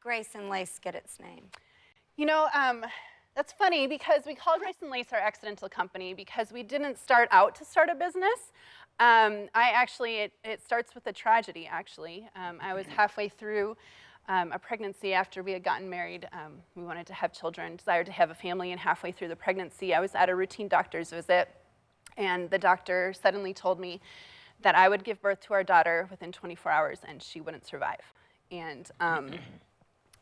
Grace and Lace get its name? You know, that's funny because we call Grace and Lace our accidental company because we didn't start out to start a business. It starts with a tragedy, actually. I was halfway through a pregnancy after we had gotten married. We wanted to have children, desired to have a family, and halfway through the pregnancy, I was at a routine doctor's visit, and the doctor suddenly told me that I would give birth to our daughter within 24 hours and she wouldn't survive. And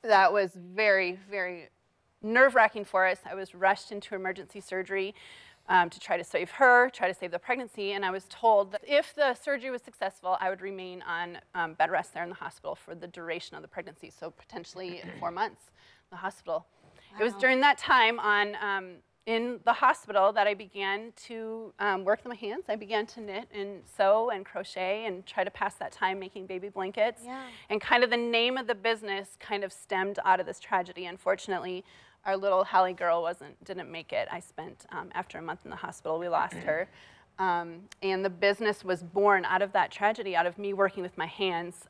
that was very, very nerve-wracking for us. I was rushed into emergency surgery to try to save her, try to save the pregnancy, and I was told that if the surgery was successful, I would remain on bed rest there in the hospital for the duration of the pregnancy, so potentially 4 months in the hospital. Wow. It was during that time in the hospital that I began to work with my hands. I began to knit and sew and crochet and try to pass that time making baby blankets. Yeah. And kind of the name of the business kind of stemmed out of this tragedy. Unfortunately, our little Hallie girl didn't make it. I spent, after a month in the hospital, we lost her. And the business was born out of that tragedy, out of me working with my hands.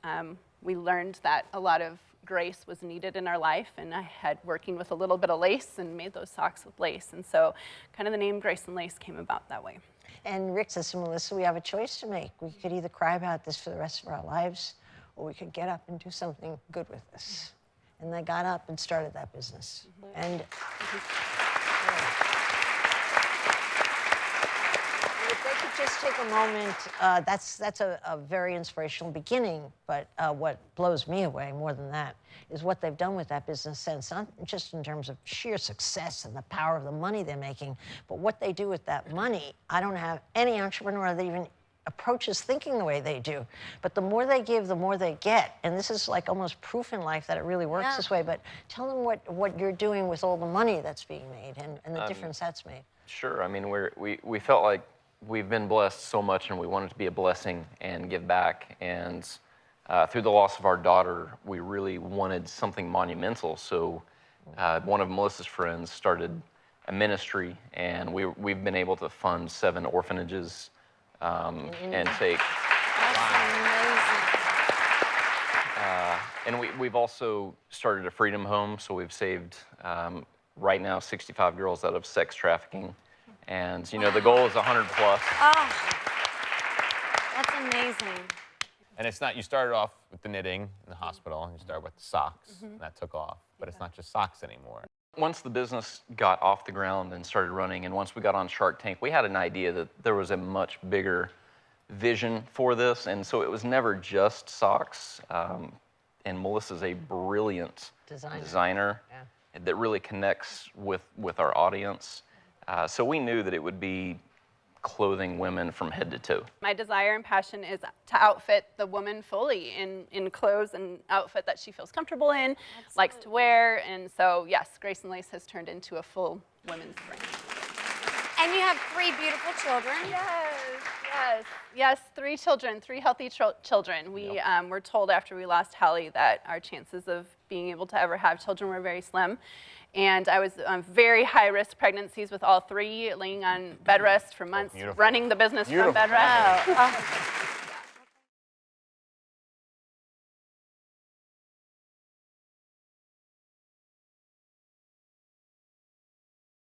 We learned that a lot of grace was needed in our life, and I had working with a little bit of lace and made those socks with lace. And so kind of the name Grace and Lace came about that way. And Rick says to Melissa, we have a choice to make. We could either cry about this for the rest of our lives, or we could get up and do something good with this. And they got up and started that business. Mm-hmm. And if they could just take a moment, that's a very inspirational beginning, but what blows me away more than that is what they've done with that business since, not just in terms of sheer success and the power of the money they're making, but what they do with that money. I don't have any entrepreneur that even approaches thinking the way they do. But the more they give, the more they get. And this is like almost proof in life that it really works this way. But tell them what you're doing with all the money that's being made and the difference that's made. Sure. I mean, we felt like we've been blessed so much and we wanted to be a blessing and give back. And through the loss of our daughter, we really wanted something monumental. So one of Melissa's friends started a ministry, and we've been able to fund 7 orphanages and take. That's amazing. And we've also started a freedom home, so we've saved right now 65 girls out of sex trafficking, and you know the goal is 100 plus. Oh, that's amazing. And it's not, you started off with the knitting in the hospital, and you started with the socks, and that took off. But it's not just socks anymore. Once the business got off the ground and started running, and once we got on Shark Tank, we had an idea that there was a much bigger vision for this, and so it was never just socks. And Melissa's a brilliant designer that really connects with our audience. So we knew that it would be clothing women from head to toe. My desire and passion is to outfit the woman fully in clothes and outfit that she feels comfortable in, likes to wear, and so yes, Grace and Lace has turned into a full women's brand. And you have 3 beautiful children. Yes, 3 children, 3 healthy children. We were told after we lost Hallie that our chances of being able to ever have children were very slim. And I was on very high-risk pregnancies with all 3, laying on bed rest for months, running the business from bed rest.